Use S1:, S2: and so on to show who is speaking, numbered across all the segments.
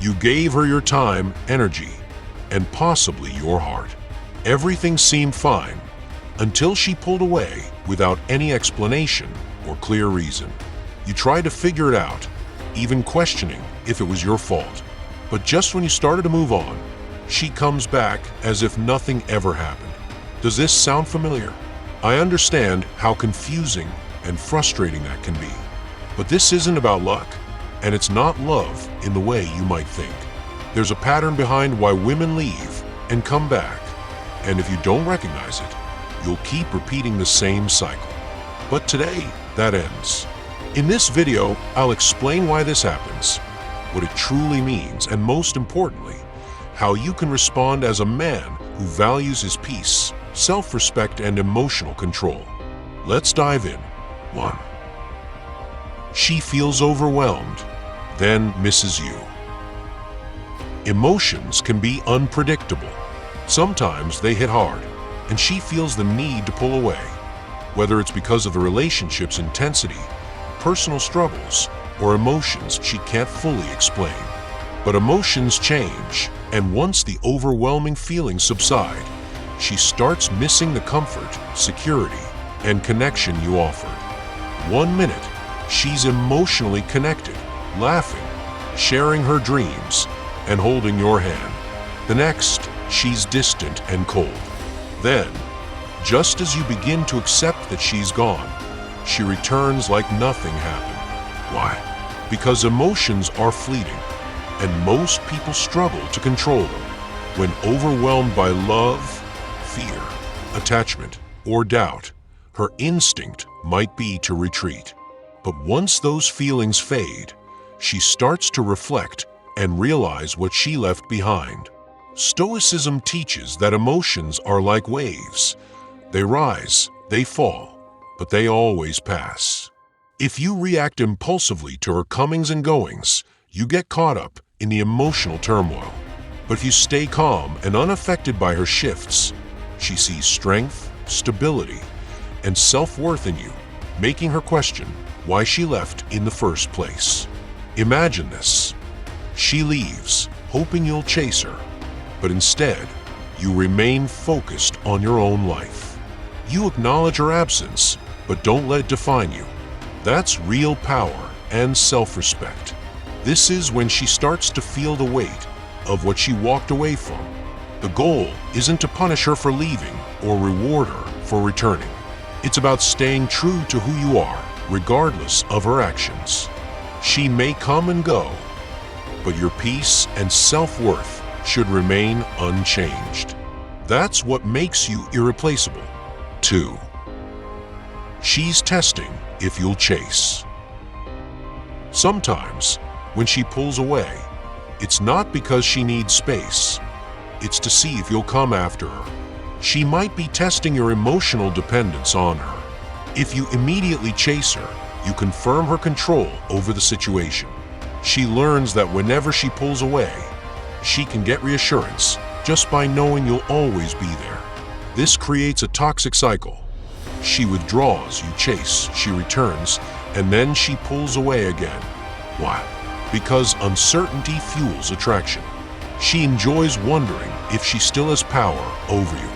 S1: You gave her your time, energy, and possibly your heart. Everything seemed fine until she pulled away without any explanation or clear reason. You tried to figure it out, even questioning if it was your fault. But just when you started to move on, she comes back as if nothing ever happened. Does this sound familiar? I understand how confusing and frustrating that can be. But this isn't about luck, and it's not love in the way you might think. There's a pattern behind why women leave and come back, and if you don't recognize it, you'll keep repeating the same cycle. But today, that ends. In this video, I'll explain why this happens, what it truly means, and most importantly, how you can respond as a man who values his peace, self-respect, and emotional control. Let's dive in. 1. She feels overwhelmed, then misses you. Emotions can be unpredictable. Sometimes they hit hard, and she feels the need to pull away, whether it's because of the relationship's intensity, personal struggles, or emotions she can't fully explain. But emotions change, and once the overwhelming feelings subside, she starts missing the comfort, security, and connection you offered. 1 minute, she's emotionally connected, laughing, sharing her dreams, and holding your hand. The next, she's distant and cold. Then, just as you begin to accept that she's gone, she returns like nothing happened. Why? Because emotions are fleeting, and most people struggle to control them. When overwhelmed by love, fear, attachment, or doubt, her instinct might be to retreat. But once those feelings fade, she starts to reflect and realize what she left behind. Stoicism teaches that emotions are like waves. They rise, they fall, but they always pass. If you react impulsively to her comings and goings, you get caught up in the emotional turmoil. But if you stay calm and unaffected by her shifts, she sees strength, stability, and self-worth in you, making her question why she left in the first place. Imagine this. She leaves, hoping you'll chase her, but instead, you remain focused on your own life. You acknowledge her absence, but don't let it define you. That's real power and self-respect. This is when she starts to feel the weight of what she walked away from. The goal isn't to punish her for leaving or reward her for returning. It's about staying true to who you are, regardless of her actions. She may come and go, but your peace and self-worth should remain unchanged. That's what makes you irreplaceable. 2. She's testing if you'll chase. Sometimes, when she pulls away, it's not because she needs space. It's to see if you'll come after her. She might be testing your emotional dependence on her. If you immediately chase her, you confirm her control over the situation. She learns that whenever she pulls away, she can get reassurance just by knowing you'll always be there. This creates a toxic cycle. She withdraws, you chase, she returns, and then she pulls away again. Why? Because uncertainty fuels attraction. She enjoys wondering if she still has power over you.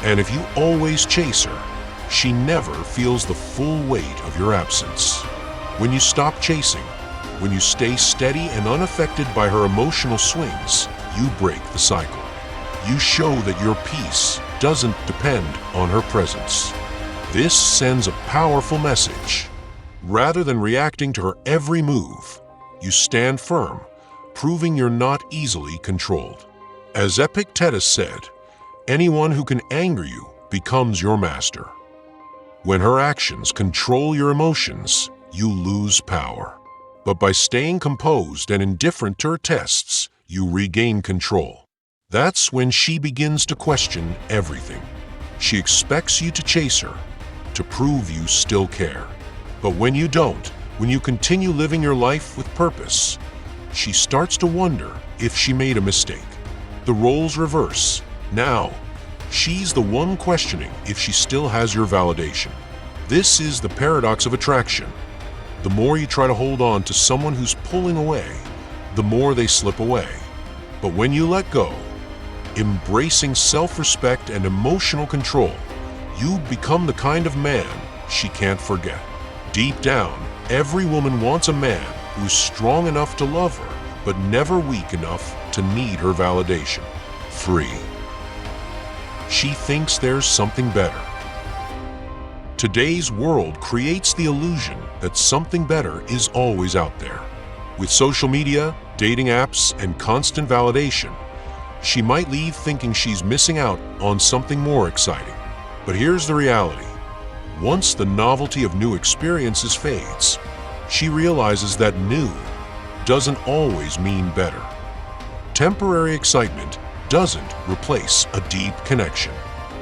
S1: And if you always chase her, she never feels the full weight of your absence. When you stop chasing, when you stay steady and unaffected by her emotional swings, you break the cycle. You show that your peace doesn't depend on her presence. This sends a powerful message. Rather than reacting to her every move, you stand firm, proving you're not easily controlled. As Epictetus said, anyone who can anger you becomes your master. When her actions control your emotions, you lose power. But by staying composed and indifferent to her tests, you regain control. That's when she begins to question everything. She expects you to chase her, to prove you still care. But when you don't, when you continue living your life with purpose, she starts to wonder if she made a mistake. The roles reverse. Now, she's the one questioning if she still has your validation. This is the paradox of attraction. The more you try to hold on to someone who's pulling away, the more they slip away. But when you let go, embracing self-respect and emotional control, you become the kind of man she can't forget. Deep down, every woman wants a man who's strong enough to love her, but never weak enough to need her validation. 3. She thinks there's something better. Today's world creates the illusion that something better is always out there. With social media, dating apps, and constant validation, she might leave thinking she's missing out on something more exciting. But here's the reality. Once the novelty of new experiences fades, she realizes that new doesn't always mean better. Temporary excitement doesn't replace a deep connection.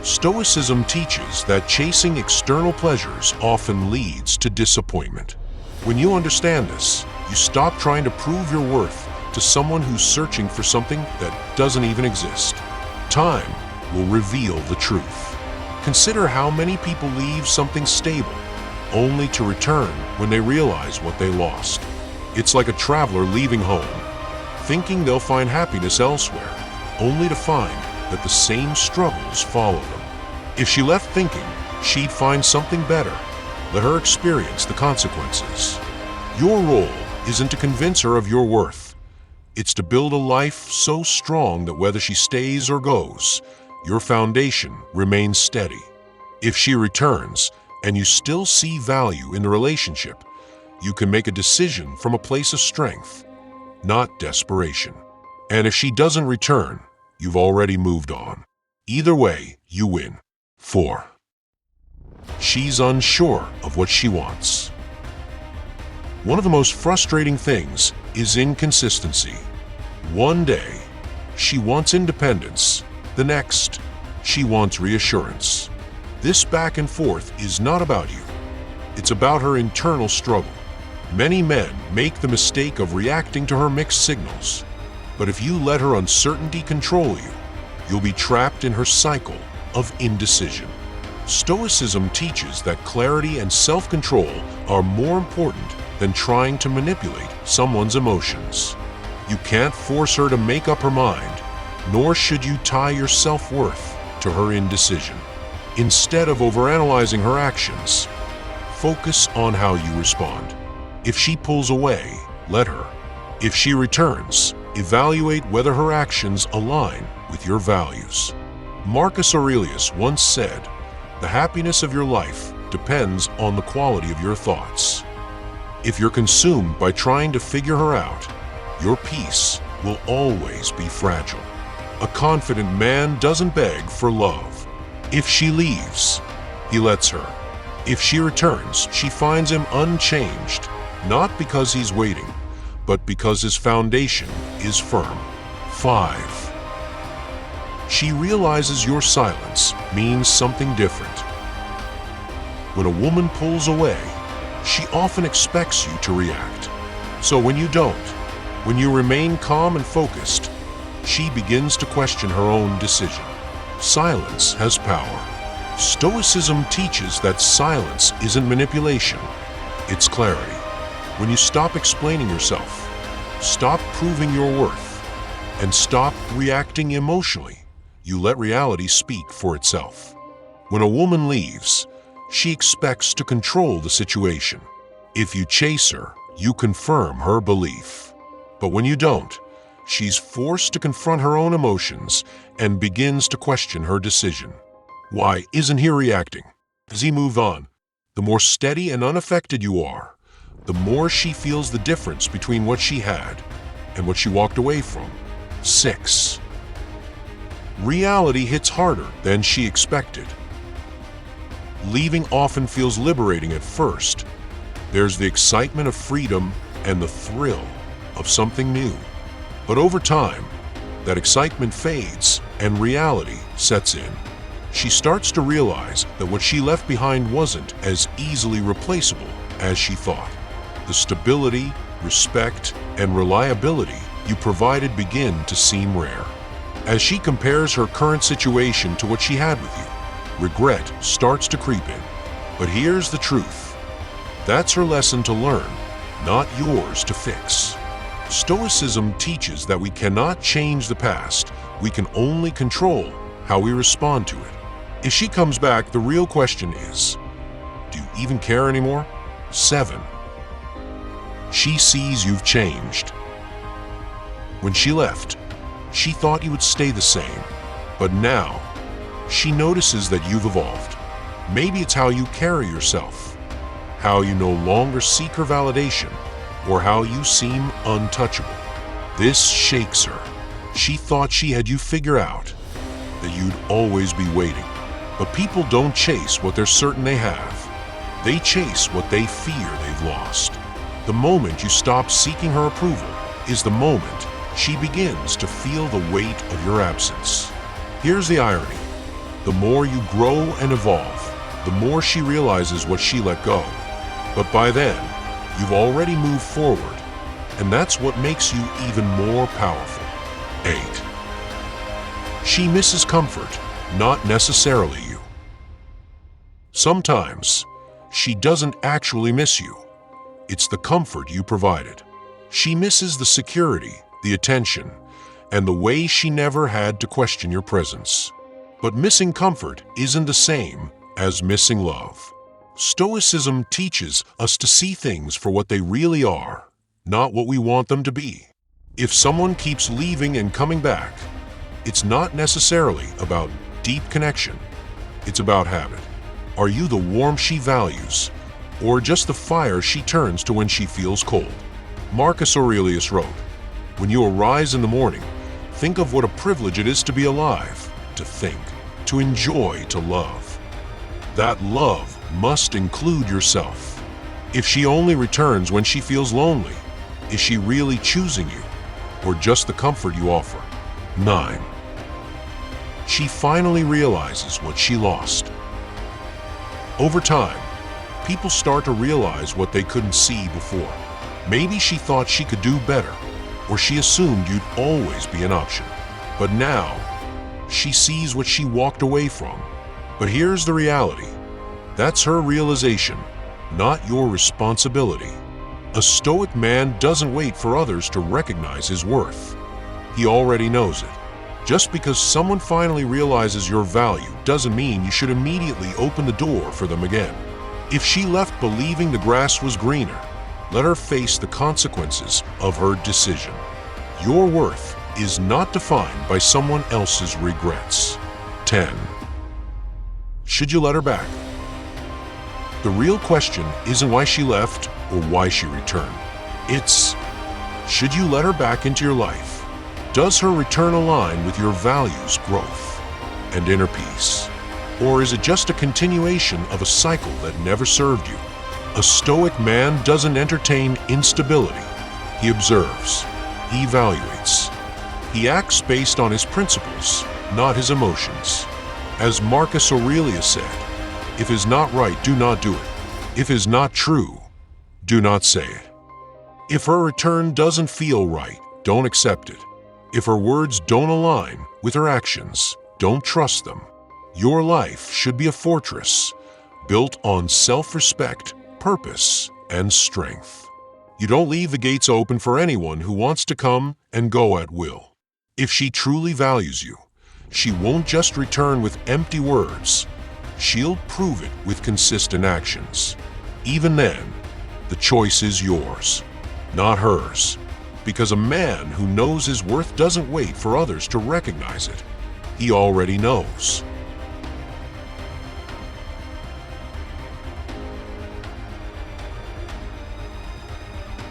S1: Stoicism teaches that chasing external pleasures often leads to disappointment. When you understand this, you stop trying to prove your worth to someone who's searching for something that doesn't even exist. Time will reveal the truth. Consider how many people leave something stable only to return when they realize what they lost. It's like a traveler leaving home, thinking they'll find happiness elsewhere, only to find that the same struggles follow them. If she left thinking she'd find something better, let her experience the consequences. Your role isn't to convince her of your worth. It's to build a life so strong that whether she stays or goes, your foundation remains steady. If she returns and you still see value in the relationship, you can make a decision from a place of strength, not desperation. And if she doesn't return, you've already moved on. Either way, you win. 4. She's unsure of what she wants. One of the most frustrating things is inconsistency. One day, she wants independence. The next, she wants reassurance. This back and forth is not about you. It's about her internal struggle. Many men make the mistake of reacting to her mixed signals. But if you let her uncertainty control you, you'll be trapped in her cycle of indecision. Stoicism teaches that clarity and self-control are more important than trying to manipulate someone's emotions. You can't force her to make up her mind, nor should you tie your self-worth to her indecision. Instead of overanalyzing her actions, focus on how you respond. If she pulls away, let her. If she returns, evaluate whether her actions align with your values. Marcus Aurelius once said, "The happiness of your life depends on the quality of your thoughts." If you're consumed by trying to figure her out, your peace will always be fragile. A confident man doesn't beg for love. If she leaves, he lets her. If she returns, she finds him unchanged, not because he's waiting, but because his foundation is firm. 5. She realizes your silence means something different. When a woman pulls away, she often expects you to react. So when you don't, when you remain calm and focused, she begins to question her own decision. Silence has power. Stoicism teaches that silence isn't manipulation, it's clarity. When you stop explaining yourself, stop proving your worth, and stop reacting emotionally, you let reality speak for itself. When a woman leaves, she expects to control the situation. If you chase her, you confirm her belief. But when you don't, she's forced to confront her own emotions and begins to question her decision. Why isn't he reacting? Has he moved on? The more steady and unaffected you are, the more she feels the difference between what she had and what she walked away from. 6. Reality hits harder than she expected. Leaving often feels liberating at first. There's the excitement of freedom and the thrill of something new. But over time, that excitement fades and reality sets in. She starts to realize that what she left behind wasn't as easily replaceable as she thought. The stability, respect, and reliability you provided begin to seem rare. As she compares her current situation to what she had with you, regret starts to creep in. But here's the truth. That's her lesson to learn, not yours to fix. Stoicism teaches that we cannot change the past, we can only control how we respond to it. If she comes back, the real question is, do you even care anymore? 7. She sees you've changed. When she left, she thought you would stay the same, but now she notices that you've evolved. Maybe it's how you carry yourself, how you no longer seek her validation, or how you seem untouchable. This shakes her. She thought she had you figured out, that you'd always be waiting. But people don't chase what they're certain they have. They chase what they fear they've lost. The moment you stop seeking her approval is the moment she begins to feel the weight of your absence. Here's the irony. The more you grow and evolve, the more she realizes what she let go. But by then, you've already moved forward, and that's what makes you even more powerful. 8. She misses comfort, not necessarily you. Sometimes, she doesn't actually miss you. It's the comfort you provided. She misses the security, the attention, and the way she never had to question your presence. But missing comfort isn't the same as missing love. Stoicism teaches us to see things for what they really are, not what we want them to be. If someone keeps leaving and coming back, it's not necessarily about deep connection. It's about habit. Are you the warmth she values, or just the fire she turns to when she feels cold? Marcus Aurelius wrote, "When you arise in the morning, think of what a privilege it is to be alive, to think, to enjoy, to love. That love must include yourself. If she only returns when she feels lonely, is she really choosing you, or just the comfort you offer?" 9. She finally realizes what she lost. Over time, people start to realize what they couldn't see before. Maybe she thought she could do better, or she assumed you'd always be an option. But now, she sees what she walked away from. But here's the reality. That's her realization, not your responsibility. A Stoic man doesn't wait for others to recognize his worth. He already knows it. Just because someone finally realizes your value doesn't mean you should immediately open the door for them again. If she left believing the grass was greener, let her face the consequences of her decision. Your worth is not defined by someone else's regrets. 10. Should you let her back? The real question isn't why she left or why she returned. It's, should you let her back into your life? Does her return align with your values, growth, and inner peace? Or is it just a continuation of a cycle that never served you? A Stoic man doesn't entertain instability. He observes. He evaluates. He acts based on his principles, not his emotions. As Marcus Aurelius said, "If is not right, do not do it. If is not true, do not say it." If her return doesn't feel right, don't accept it. If her words don't align with her actions, don't trust them. Your life should be a fortress built on self-respect, purpose, and strength. You don't leave the gates open for anyone who wants to come and go at will. If she truly values you, she won't just return with empty words. She'll prove it with consistent actions. Even then, the choice is yours, not hers. Because a man who knows his worth doesn't wait for others to recognize it. He already knows.